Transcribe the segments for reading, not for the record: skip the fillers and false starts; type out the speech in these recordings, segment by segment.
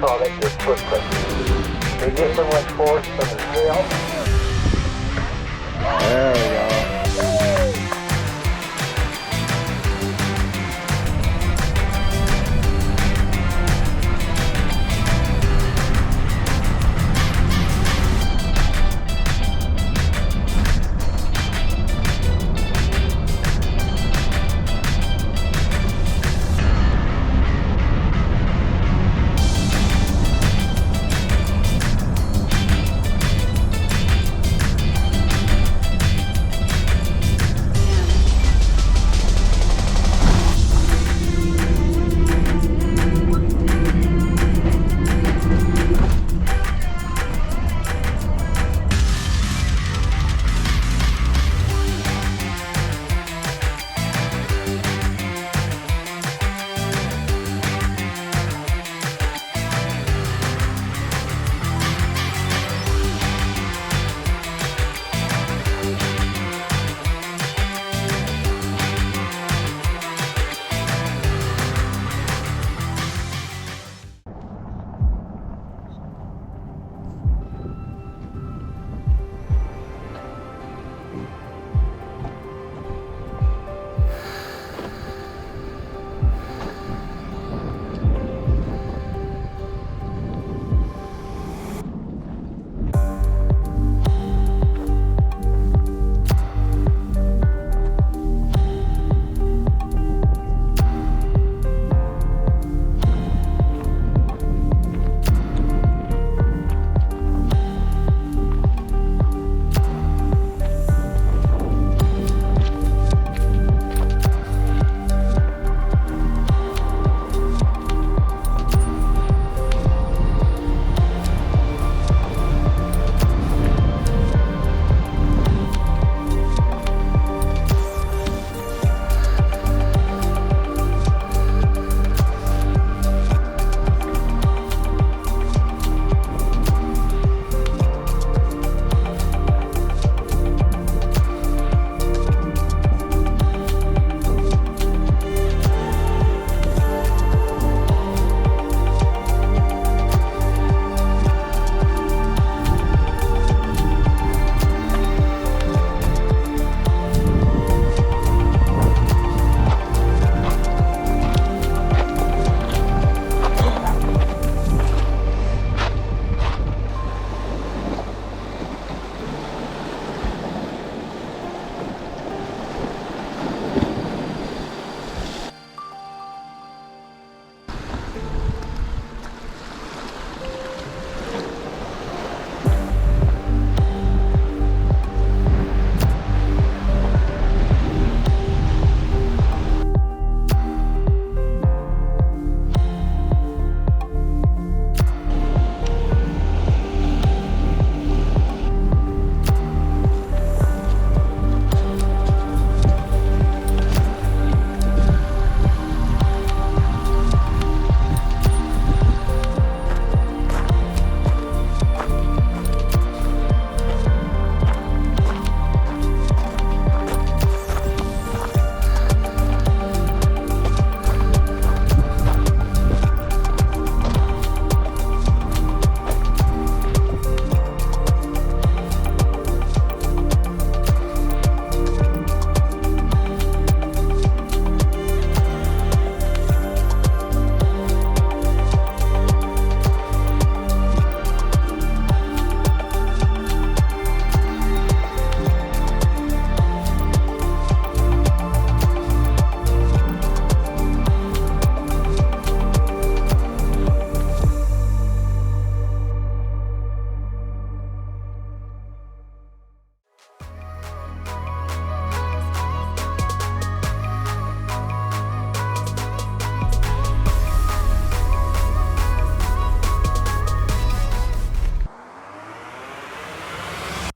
call that your footprint. They get so much force from the tail. There we go.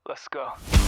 Let's go.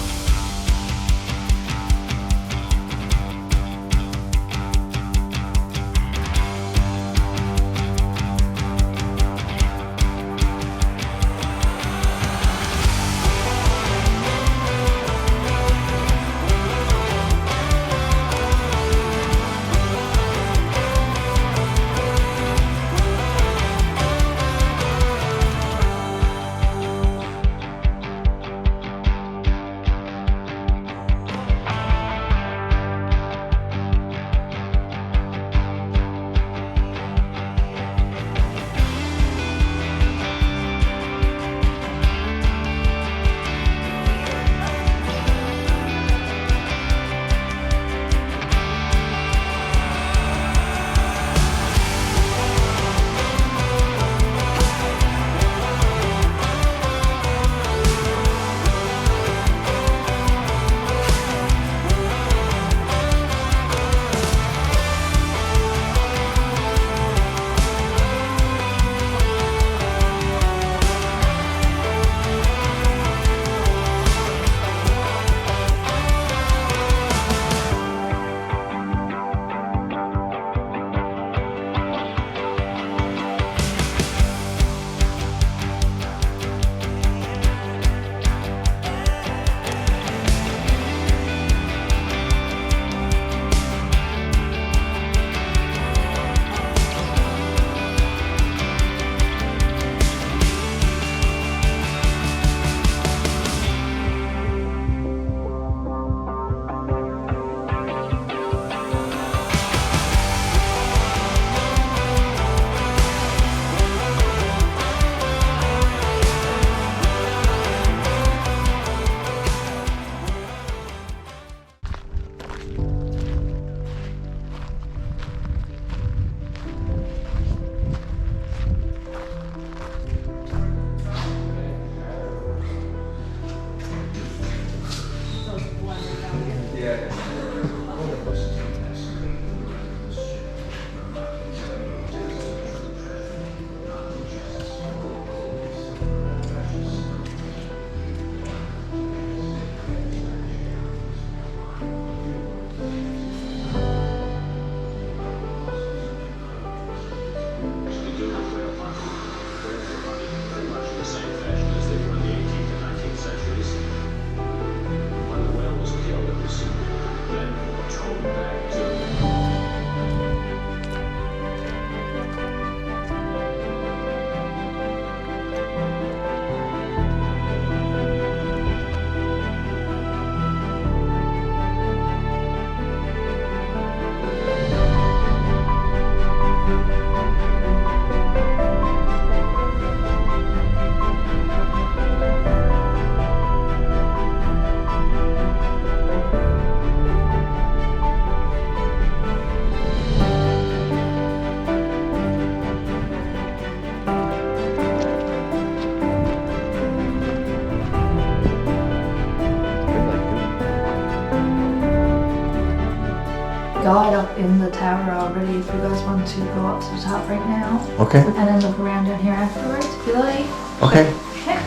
guide up in the tower already if you guys want to go up to the top right now. Okay. And then look around down here afterwards if you like. Okay. Okay.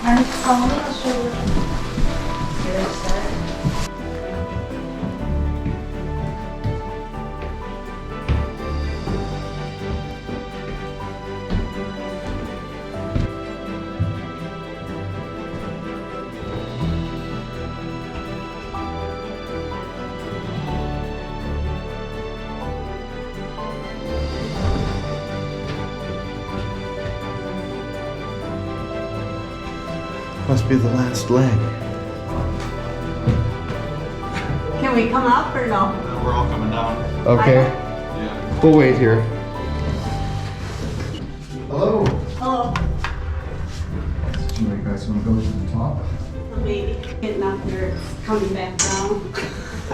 And follow me, I'll show you. Here it is. Must be the last leg. Can we come up or no? We're all coming down. Okay. Yeah. We'll wait here. Hello. Hello. Do you guys want to go to the top? Maybe getting up there, it's coming back down.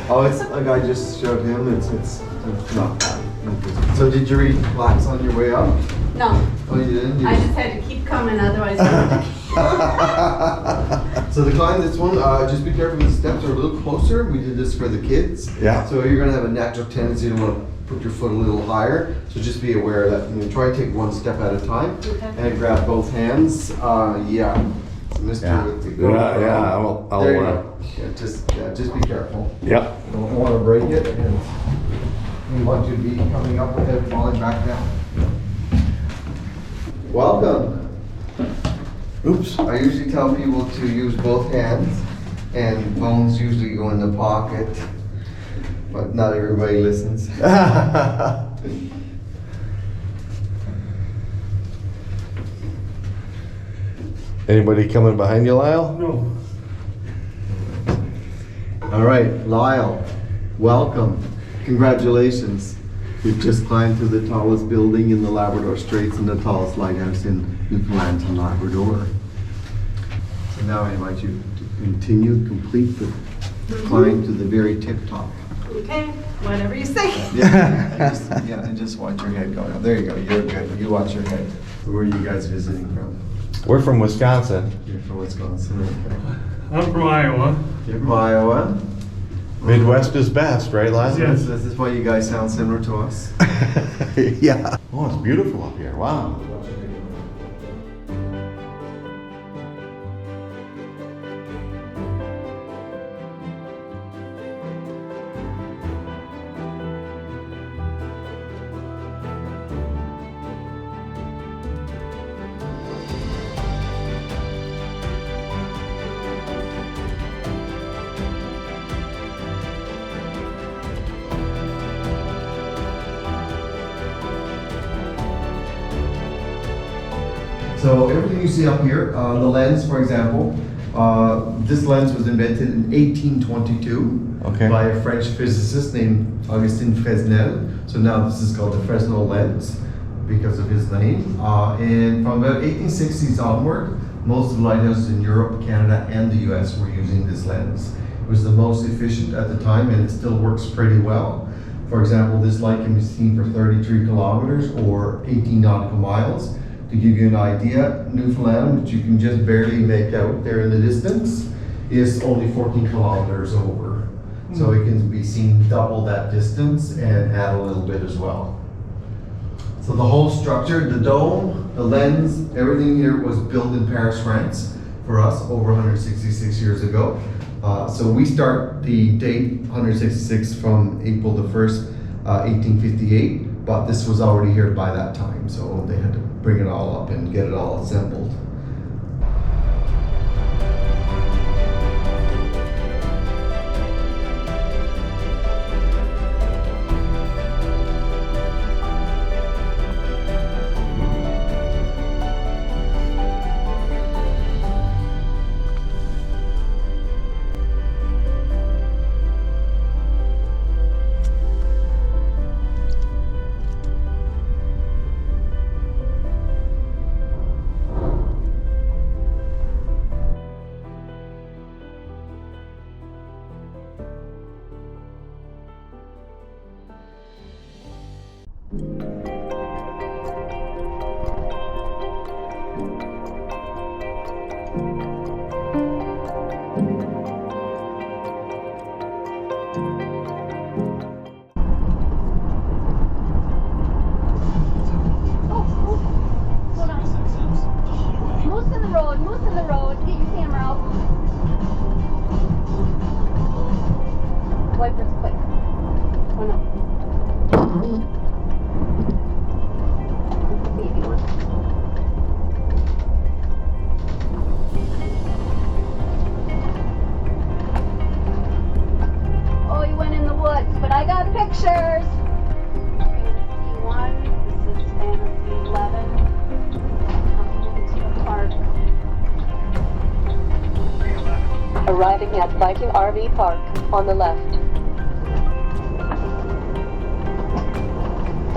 Oh, it's like I just showed him. It's not bad. So did you relax on your way up? No, Oh, you didn't? You I just had to keep coming, otherwise I So to climb this one, just be careful. The steps are a little closer. We did this for the kids. Yeah. So you're gonna have a natural tendency to want to put your foot a little higher. So just be aware that try to take one step at a time Okay. and grab both hands. Yeah. Mr. Yeah. with the Yeah, I'll there you go. Just be careful. Yep. Don't want to break it, and we want you to be coming up with it, falling back down. Welcome. Oops. I usually tell people to use both hands, and phones usually go in the pocket, but not everybody listens. Anybody coming behind you, Lyle? No. All right, Lyle, welcome. Congratulations. You've just climbed to the tallest building in the Labrador Straits and the tallest lighthouse in Newfoundland and Labrador. So now I invite you to complete the climb to the very tip top. Okay, whatever you say. Yeah, and just watch your head going up. There you go, you're good. You watch your head. Where are you guys visiting from? We're from Wisconsin. You're from Wisconsin, okay. I'm from Iowa. You're from Iowa? Midwest is best, right, Lyle? Yes. This is why you guys sound similar to us. Yeah. Oh, it's beautiful up here. Wow. So everything you see up here, the lens, for example, this lens was invented in 1822 Okay. by a French physicist named Augustin Fresnel. So now this is called the Fresnel lens because of his name. And from about 1860s onward, most of the lighthouses in Europe, Canada, and the US were using this lens. It was the most efficient at the time, and it still works pretty well. For example, this light can be seen for 33 kilometers or 18 nautical miles. To give you an idea, Newfoundland, which you can just barely make out there in the distance, is only 14 kilometers over. So it can be seen double that distance and add a little bit as well. So the whole structure, the dome, the lens, everything here was built in Paris, France for us over 166 years ago. So we start the date 166 from April the 1st, 1858, but this was already here by that time. So they had to bring it all up and get it all assembled. road, moose in the road. Get your camera out. Wipers quick. Oh no. Baby one. Oh, you went in the woods, but I got pictures. Fantasy 1, this is Fantasy 11. Coming into the park. Arriving at Viking RV Park on the left.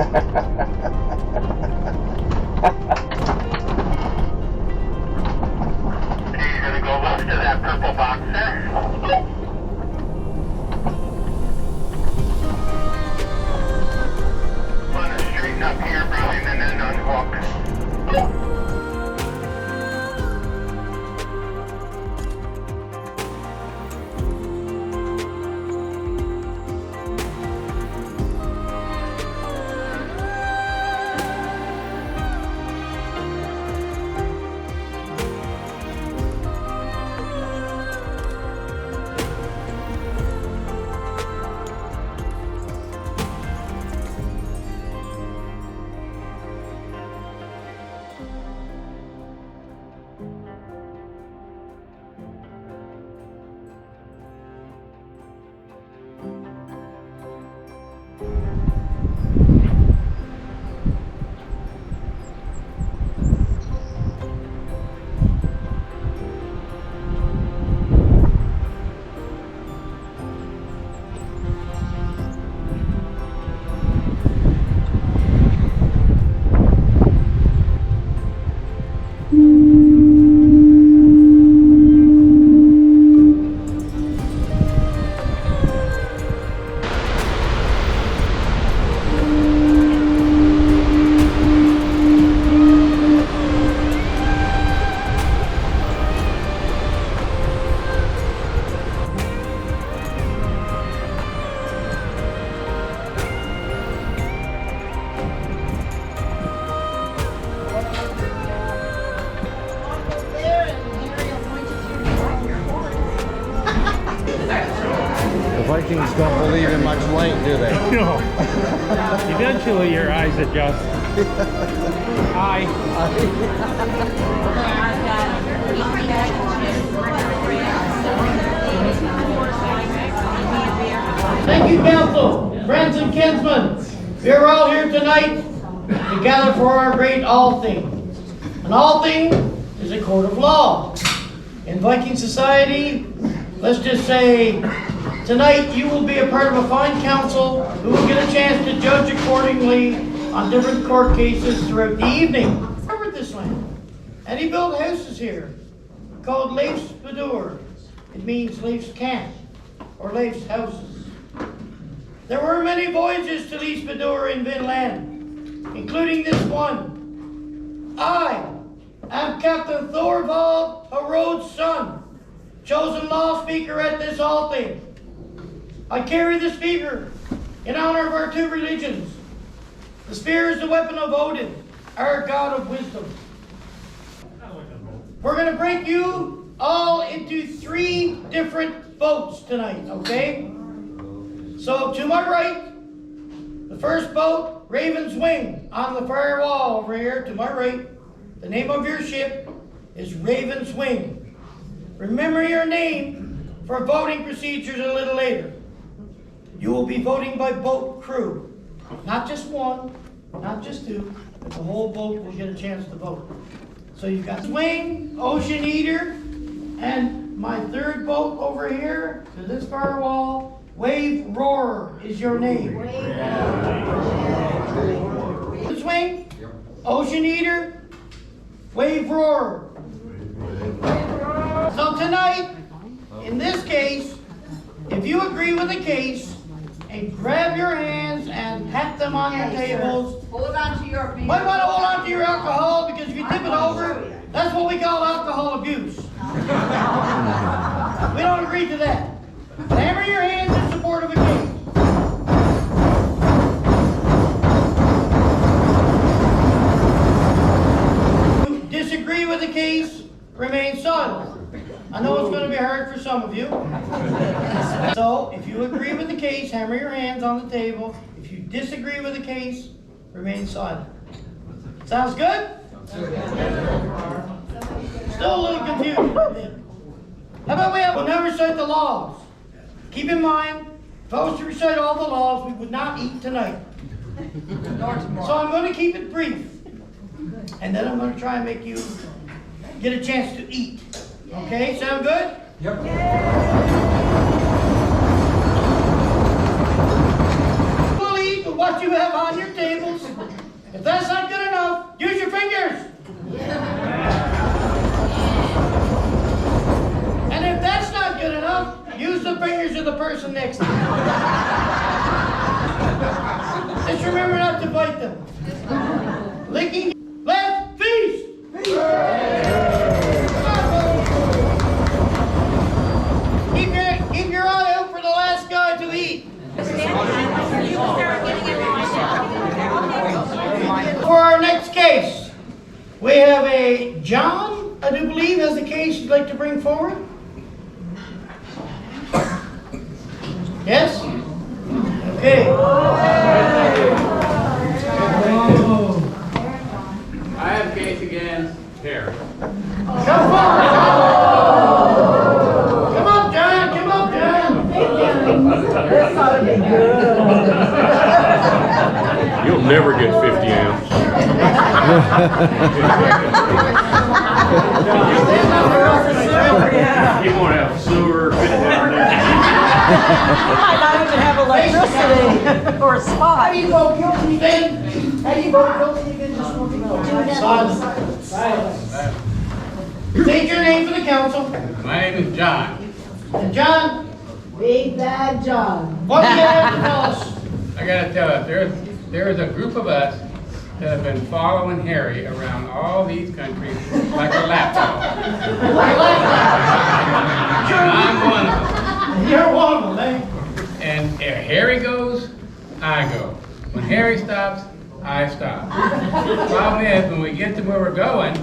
You're gonna go left to that purple box there. Want to straighten up here, Brian, and then unhook. Vikings don't believe in much light, do they? No. Eventually your eyes adjust. Hi. Thank you, Council, friends and kinsmen. We are all here tonight to gather for our great All Thing. An All Thing is a court of law. In Viking society, let's just say, tonight you will be a part of a fine council who will get a chance to judge accordingly on different court cases throughout the evening. Covered this land. And he built houses here called Leif's Bedour. It means Leif's camp or Leif's houses. There were many voyages to Leif's Bedour in Vinland, including this one. I am Captain Thorvald Harold's son, chosen law speaker at this All Thing. I carry the spear in honor of our two religions. The spear is the weapon of Odin, our god of wisdom. We're going to break you all into 3 different boats tonight, okay? So to my right, the first boat, Raven's Wing, on the far wall over here to my right. The name of your ship is Raven's Wing. Remember your name for voting procedures a little later. You will be voting by boat crew. Not just one, not just 2, but the whole boat will get a chance to vote. So you've got Swing, Ocean Eater, and my third boat over here to this far wall, Wave Roarer is your name. Swing, Ocean Eater, Wave Roarer. So tonight, in this case, if you agree with the case, and grab your hands and pat them on your tables. Hold on to your beer. Might want to hold on to your alcohol, because if you tip it over, that's what we call alcohol abuse. We don't agree to that. Hammer your hands in support of a case. Disagree with the case, remain silent. I know it's going to be hard for some of you. So, if you agree with the case, hammer your hands on the table. If you disagree with the case, remain silent. Sounds good? Still a little confused, I think. How about we'll now recite the laws. Keep in mind, if I was to recite all the laws, we would not eat tonight. So I'm going to keep it brief. And then I'm going to try and make you get a chance to eat. Okay, sound good? Yep. We'll eat with what you have on your tables. If that's not good enough, use your fingers. And if that's not good enough, use the fingers of the person next to you. Just remember not to bite them. Licking. Let's feast! Keep your eye out for the last guy to eat. For our next case, we have a John, I do believe, has a case you'd like to bring forward. Yes? Okay. I have a case against Harry. Come forward, John. Come up, John. Come up, John. This ought to be good. You'll never get 50 amps. You won't have sewer. You might not even have electricity or a spot. How do you vote guilty, Ben? How do you vote guilty against this one? Silence. State your name for the council. My name is John. And John, Big Bad John. what do you have to tell us? I gotta tell you, there is a group of us that have been following Harry around all these countries like a lapdog. I'm one of them. You're one of them, eh? And if Harry goes, I go. When Harry stops, I stop. Problem is, when we get to where we're going,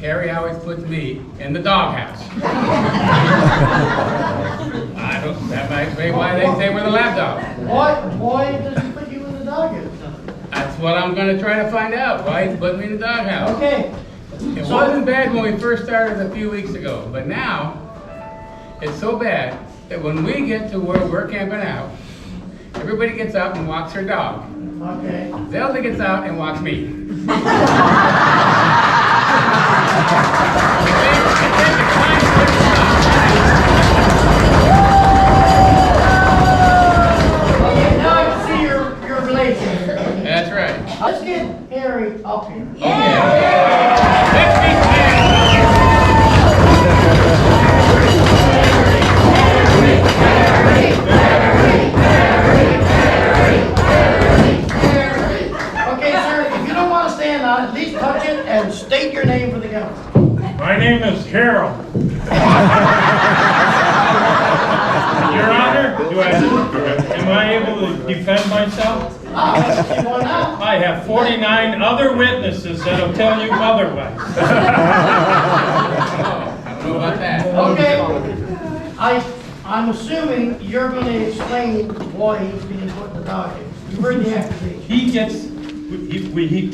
Harry always puts me in the doghouse. That might explain why they say we're the lapdog. Why does he put you in the doghouse? That's what I'm going to try to find out, why he's putting me in the doghouse. Okay. It wasn't bad when we first started a few weeks ago, but now it's so bad that when we get to where we're camping out, everybody gets up and walks their dog. Okay. Zelda gets out and walks me. Okay, now I can see your relationship. That's right. Let's get Harry up here. Let's be clear. Okay, sir, if you don't want to stand on it, at least touch it and state your name for the council. My name is Carol. Your Honor, am I able to defend myself? Why not? I have 49 other witnesses that'll tell you otherwise. I don't know about that. Okay, I'm assuming you're going to explain why he's being put in the doghouse. You heard the accusation. He gets,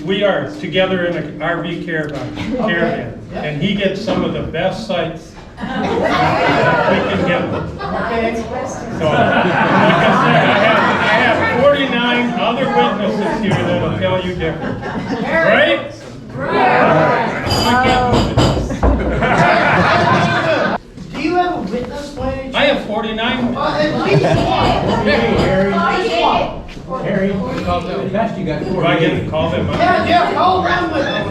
we are together in an RV caravan, yeah. and he gets some of the best sights that we can get. Okay. So, like I said, I have 49 other witnesses here that'll tell you different. Right? Do you have a witness, Wayne? I have 49. At least one. Just one. Harry, do I get to call them up? Yeah, call around with them.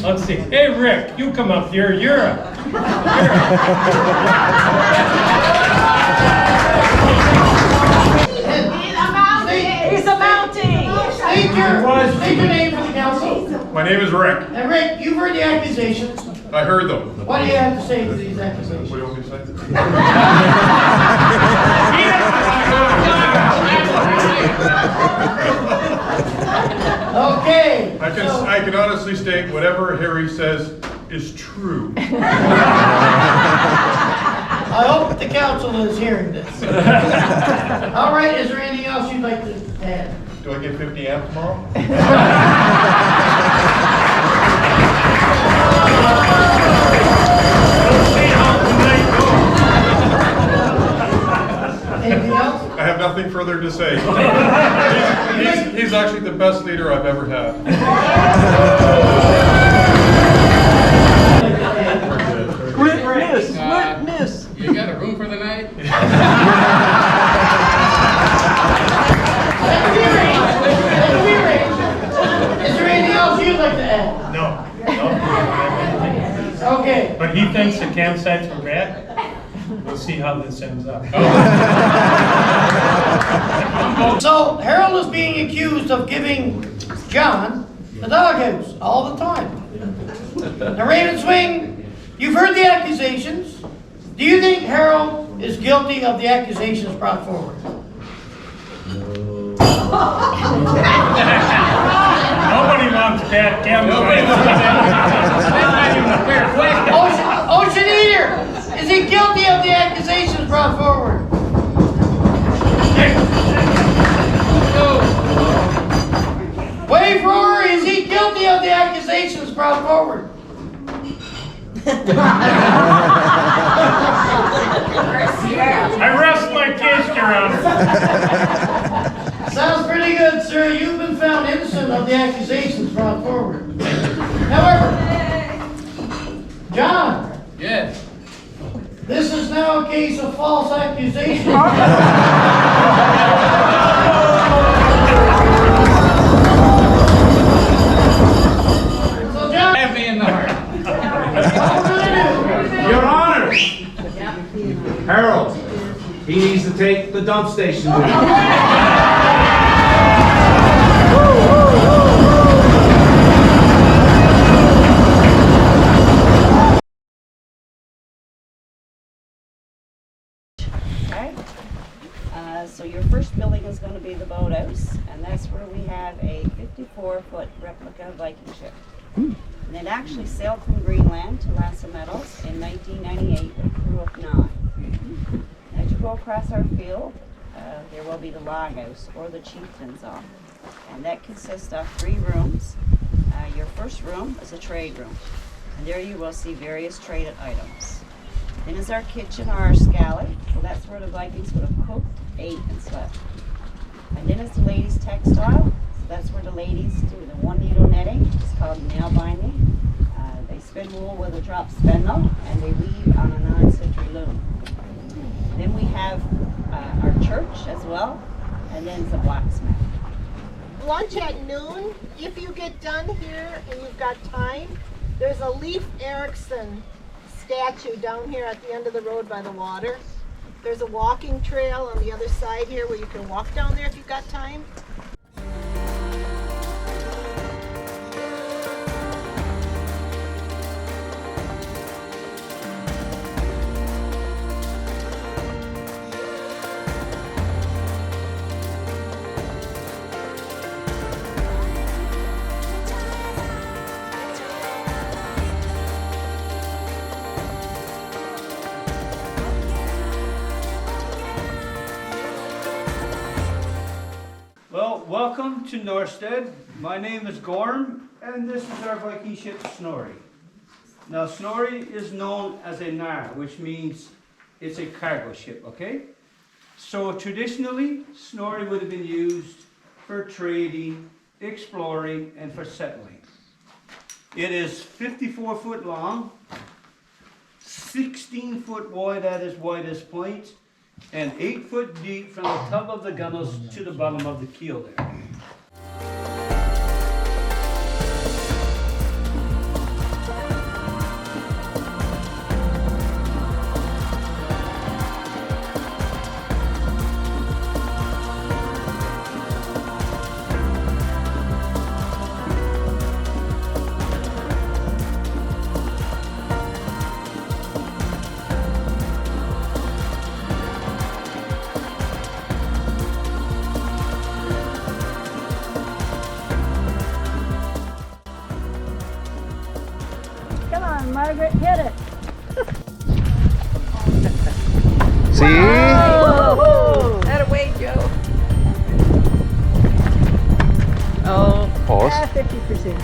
Let's see. Hey, Rick, you come up here. He's a mountie. State your name for the council. My name is Rick. And Rick, you've heard the accusations. I heard them. What do you have to say to these accusations? What do you want me to say? Okay. I can honestly state whatever Harry says is true. I hope the council is hearing this. All right, is there anything else you'd like to add? Do I get 50 amps tomorrow? Anything else? I have nothing further to say. He's actually the best leader I've ever had. Witness! You got a room for the night? Is there anything else you'd like to add? No. Okay. But he thinks the campsites were bad. We'll see how this ends up. So Harold is being accused of giving John the doghouse all the time. Now, Raven Swing, you've heard the accusations. Do you think Harold is guilty of the accusations brought forward? Nobody wants that Nobody campsite. wants that. That's not even a fair question. Ocean Eater, is he guilty of the accusations brought forward? Wave Roar, is he guilty of the accusations brought forward? I rest my case, Your Honor. Sounds pretty good, sir. You've been found innocent of the accusations brought forward. However, John, Yes. this is now a case of false accusation. So, John, Have me in the heart. what will I do? Your Honor! Harold, he needs to take the dump station with him. Okay. So your first building is going to be the boathouse, and that's where we have a 54-foot replica Viking ship. And it actually sailed from Greenland to Lassa Meadows in 1998 with a crew of 9. As you go across our field, there will be the loghouse, or the chieftain's hall. And that consists of 3 rooms. Your first room is a trade room, and there you will see various traded items. Then is our kitchen or our scallop, so that's where the Vikings would have cooked, ate, and slept. And then is the ladies' textile, so that's where the ladies do the 1-needle netting, it's called nail binding. They spin wool with a drop spindle, and they weave on a non-citrus loom. Then we have our church as well, and then the blacksmith. Lunch at noon. If you get done here and you've got time, there's a Leif Erikson statue down here at the end of the road by the water. There's a walking trail on the other side here where you can walk down there if you've got time. Well, welcome to Norstead. My name is Gorm, and this is our Viking ship Snorri. Now, Snorri is known as a nar, which means it's a cargo ship, okay? So traditionally, Snorri would have been used for trading, exploring, and for settling. It is 54 foot long, 16 foot wide at its widest point, and 8 foot deep from the top of the gunnels to the bottom of the keel there. Come on, Margaret, hit it. See? Oh, away, Joe. Oh, Pause. 50%.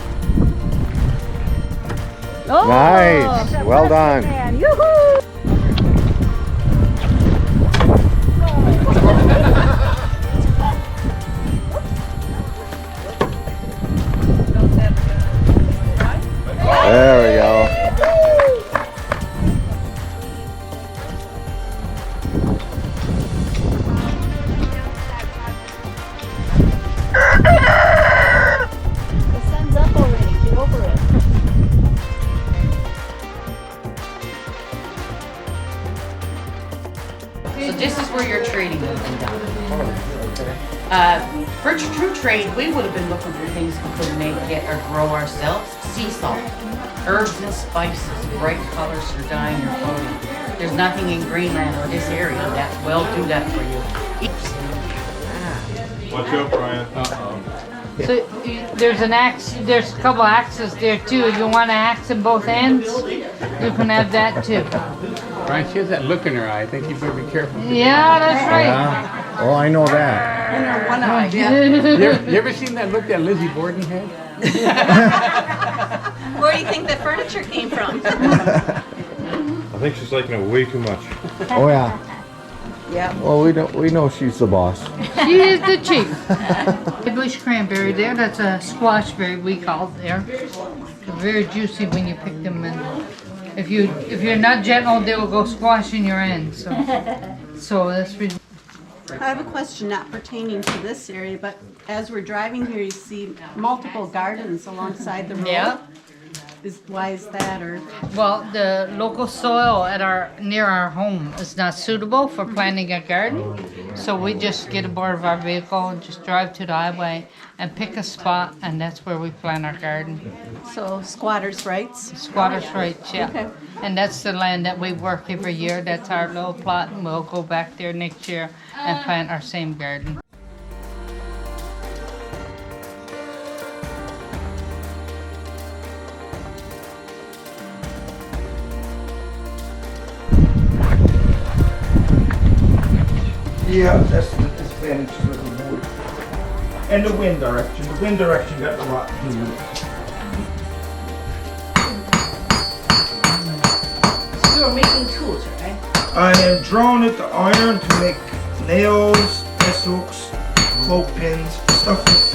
Nice. Well done. Man, yoo-hoo! There we go. The sun's up already. Get over it. So this is where your trading would have been done. For true trade, we would have been looking for things we could make, get or grow ourselves. Sea salt, herbs and spices, bright colors for dyeing your clothing. There's nothing in Greenland or this area that will do that for you. Watch out, Brian. So there's an axe, there's a couple axes there too. You want an axe in both ends? You can have that too. Brian, she has that look in her eye. I think you better be careful. Yeah, that's right. Yeah. Oh, I know that. In her one eye, You ever seen that look that Lizzie Borden had? Where do you think the furniture came from? I think she's liking it way too much. Oh yeah. Yeah. Well, we know she's the boss. She is the chief. The bush cranberry there, that's a squash berry we call it there. They're very juicy when you pick them, and if you're not gentle, they will go squash in your end. So that's really. I have a question not pertaining to this area, but as we're driving here, you see multiple gardens alongside the road. Yeah. Why is that, or? Well, the local soil near our home is not suitable for planting a garden, so we just get aboard of our vehicle and just drive to the highway and pick a spot, and that's where we plant our garden. So squatters' rights? Squatters' rights, yeah. Okay. And that's the land that we work every year. That's our little plot, and we'll go back there next year and plant our same garden. Yeah, that's the disadvantage of the wood. And the wind direction. The wind direction got a lot to do with it. So you're making tools, right? I am drawing it to iron to make nails, S hooks, cloak pins, stuff like that.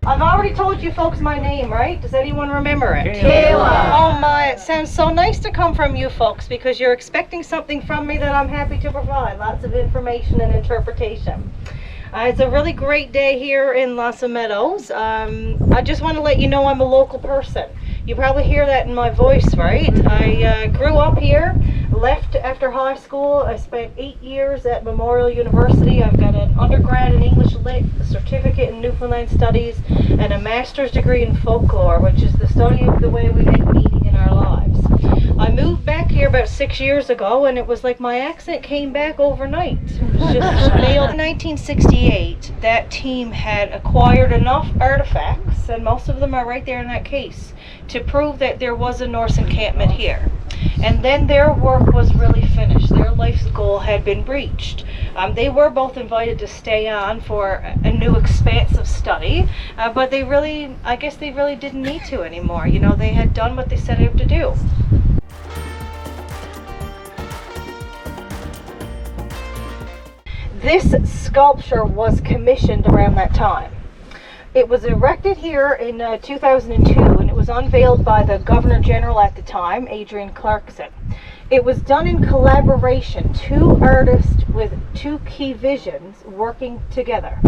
I've already told you folks my name, right? Does anyone remember it? Kayla. Oh my, it sounds so nice to come from you folks because you're expecting something from me that I'm happy to provide. Lots of information and interpretation. It's a really great day here in Los Meadows. I just want to let you know I'm a local person. You probably hear that in my voice, right? I grew up here, left after high school. I spent 8 years at Memorial University. I've got an undergrad in English Lit, a certificate in Newfoundland Studies, and a master's degree in folklore, which is the study of the way we make meaning in our lives. I moved back here about 6 years ago, and it was like my accent came back overnight. It was just nailed. In 1968, that team had acquired enough artifacts, and most of them are right there in that case, to prove that there was a Norse encampment here. And then their work was really finished. life's goal had been reached. They were both invited to stay on for a new expanse of study, but I guess they really didn't need to anymore. You know, they had done what they set out to do. This sculpture was commissioned around that time. It was erected here in 2002, and it was unveiled by the Governor General at the time, Adrian Clarkson. It was done in collaboration, two artists with two key visions working together.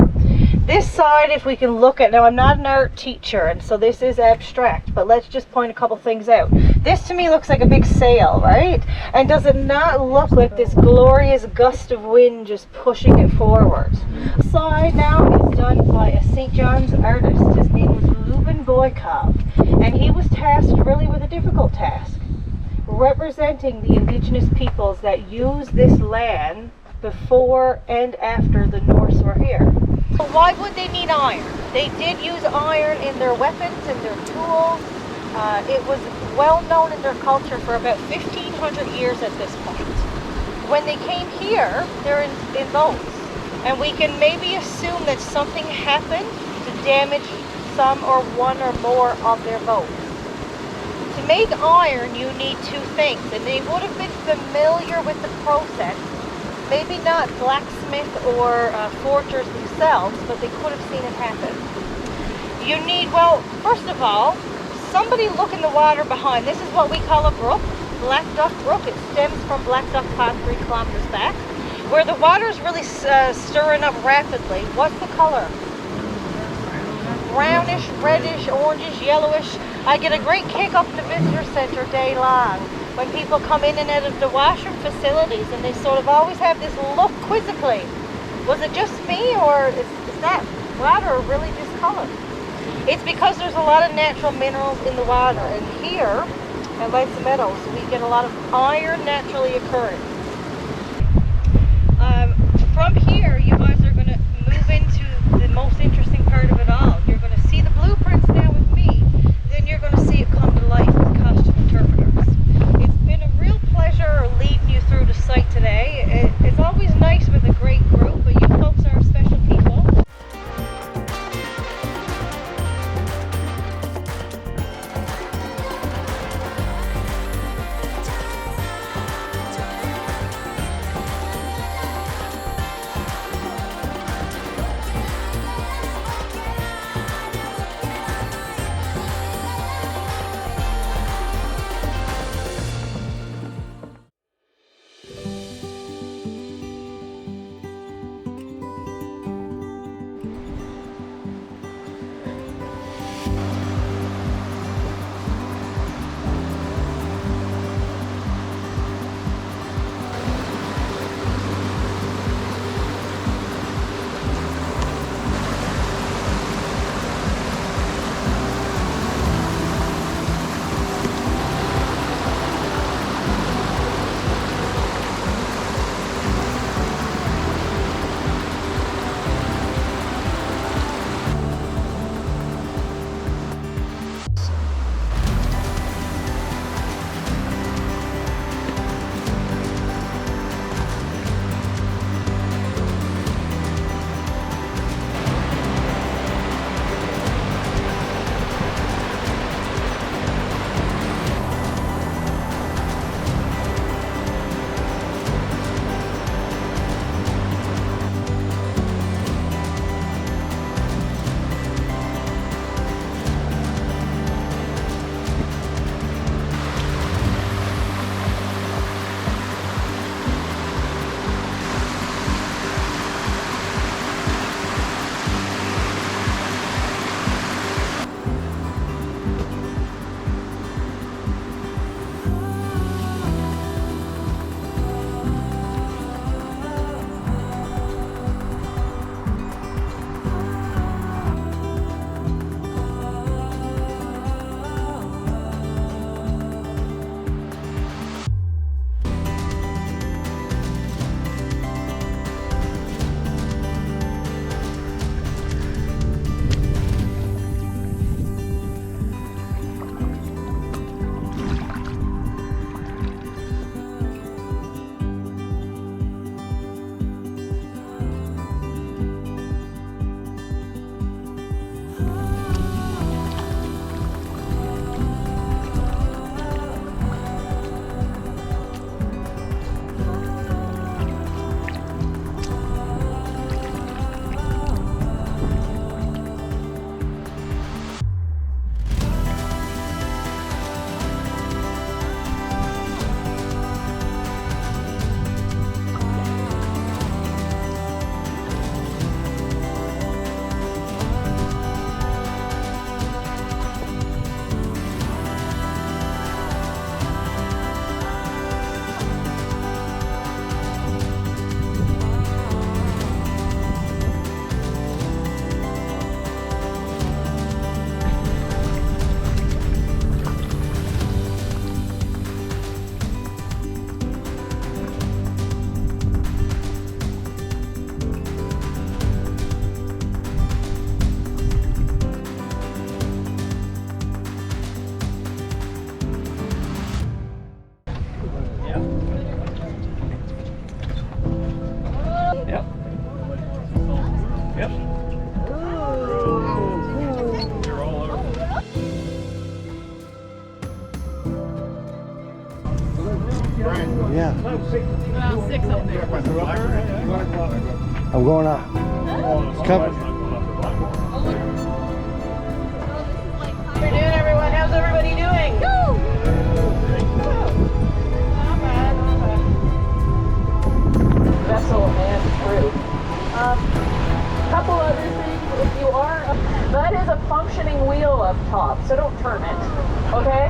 This side, if we can look at, now I'm not an art teacher, and so this is abstract, but let's just point a couple things out. This to me looks like a big sail, right? And does it not look like this glorious gust of wind just pushing it forward? This side now is done by a St. John's artist. His name was Lubin Boykov, and he was tasked really with a difficult task, representing the indigenous peoples that used this land before and after the Norse were here. Why would they need iron? They did use iron in their weapons and their tools. It was well known in their culture for about 1,500 years at this point. When they came here, they're in boats, and we can maybe assume that something happened to damage some or one or more of their boats. To make iron, you need two things, and they would have been familiar with the process. Maybe not blacksmith or forgers themselves, but they could have seen it happen. You need, well, first of all, somebody look in the water behind. This is what we call a brook, Black Duck Brook. It stems from Black Duck Pond 3 kilometers back, where the water is really stirring up rapidly. What's the color? Brownish, reddish, orangish, yellowish. I get a great kick up in the visitor center day long when people come in and out of the washroom facilities, and they sort of always have this look quizzically. Was it just me, or is that water really discolored? It's because there's a lot of natural minerals in the water, and here at Lights and Meadows we get a lot of iron naturally occurring. From here you guys are going to move into the most interesting part of it all. You're going to see the blueprints now with me, then you're going to see it come to life with costume interpreters. It's been a real pleasure leading you through the site today. It's always nice with a great group, but you folks are special people. 6 up there. I'm going up. Come. How you doing, everyone? How's everybody doing? Not bad, not bad. Vessel and crew. Couple other things. If you are, that is a functioning wheel up top, so don't turn it. Okay?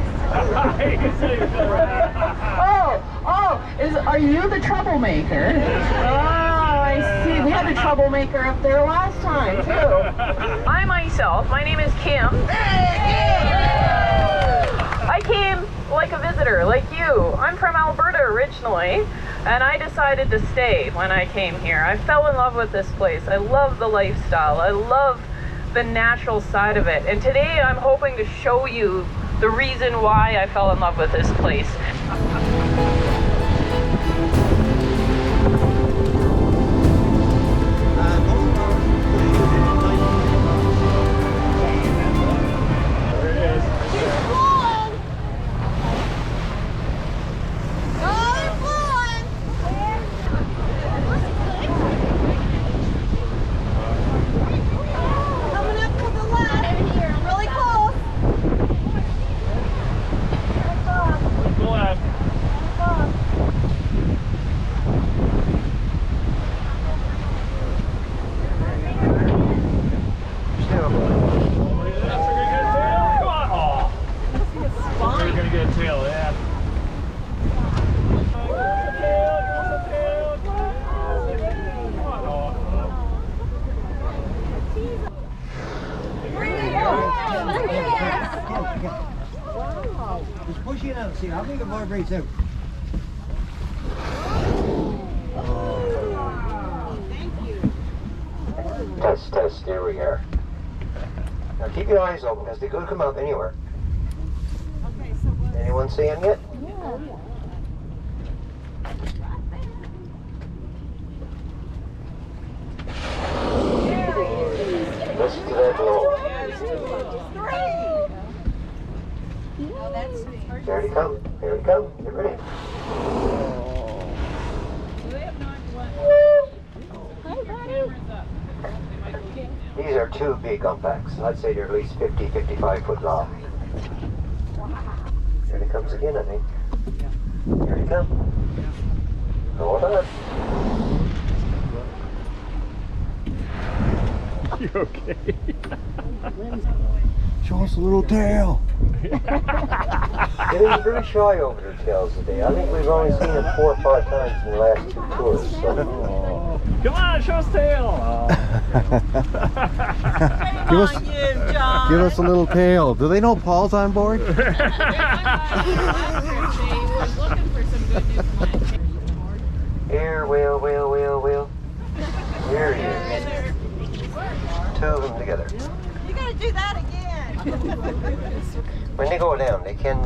Are you the troublemaker? Oh, I see. We had a troublemaker up there last time too. I myself, my name is Kim. I came like a visitor, like you. I'm from Alberta originally, and I decided to stay when I came here. I fell in love with this place. I love the lifestyle. I love the natural side of it. And today I'm hoping to show you the reason why I fell in love with this place. Just push it out, see, I think it vibrates out. Test, there we are. Now keep your eyes open because they could come out anywhere. Anyone see them yet? Listen to that blow. Here they come, here they come, get ready. These are two big humpbacks. I'd say they're at least 50, 55 foot long. Here it comes again, I think. Here they come. Hold on. You okay? Show us a little tail. They're very shy over their tails today. I think we've only seen them 4 or 5 times in the last 2 tours. So. Come on, show us tail. Give us a little tail. Do they know Paul's on board? Here, whale. Here he is. 2 of them together. You gotta do that again. When they go down, they can,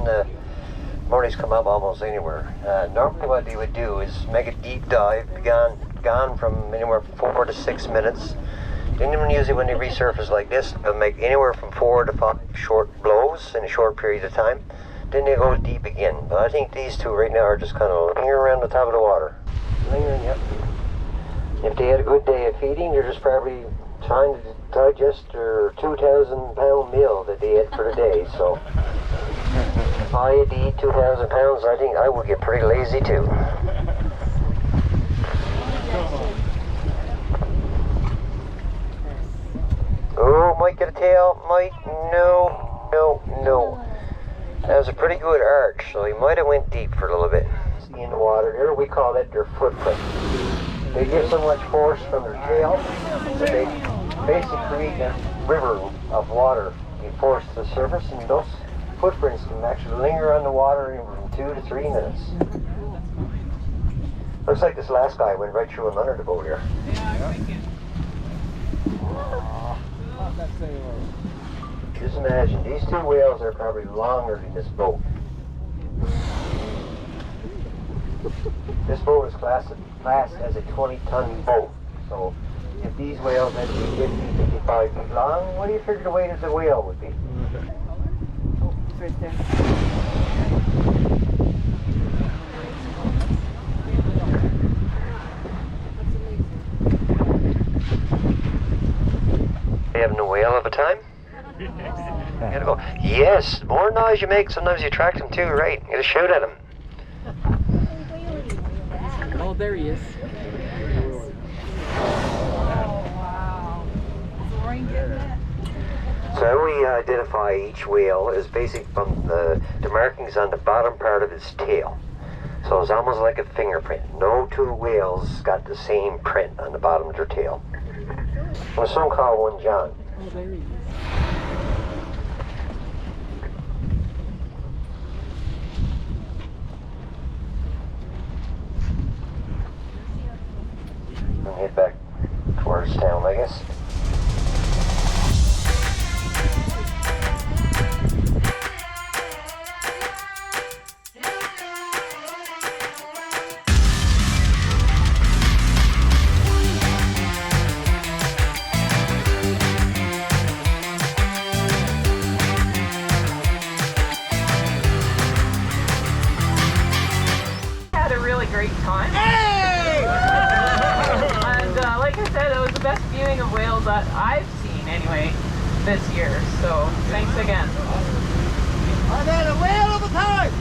Mortys come up almost anywhere. Normally what they would do is make a deep dive, gone from anywhere from 4 to 6 minutes. Then usually when they resurface like this, they'll make anywhere from 4 to 5 short blows in a short period of time. Then they go deep again. But I think these 2 right now are just kind of lingering around the top of the water. Lingering, yep. If they had a good day of feeding, they're just probably trying to digest their 2,000-pound meal that they ate for the day. So if I had to eat 2,000 pounds, I think I would get pretty lazy too. Oh, might get a tail, might, no. That was a pretty good arch, so he might have went deep for a little bit. See in the water there, we call that their footprint. They get so much force from their tail that they basically create a river of water being forced to the surface, and those footprints can actually linger on the water from 2 to 3 minutes. Looks like this last guy went right through and under the boat here. Just imagine, these 2 whales are probably longer than this boat. This boat is classed as a 20-ton boat. So if these whales had to be 50, 55 feet long, what do you figure the weight of the whale would be? Oh, it's right there. whale of a time? You gotta go, yes, the more noise you make, sometimes you attract them too, right? You gotta shout at them. Oh, there he is. So how we identify each whale is basically from the markings on the bottom part of its tail. So it's almost like a fingerprint. No two whales got the same print on the bottom of their tail. Well, some call one John. Oh, there he is. And head back towards town, I guess. Had a really great time. And like I said, it was the best viewing of whales that I've seen anyway this year. So thanks again. I've had a whale of a time!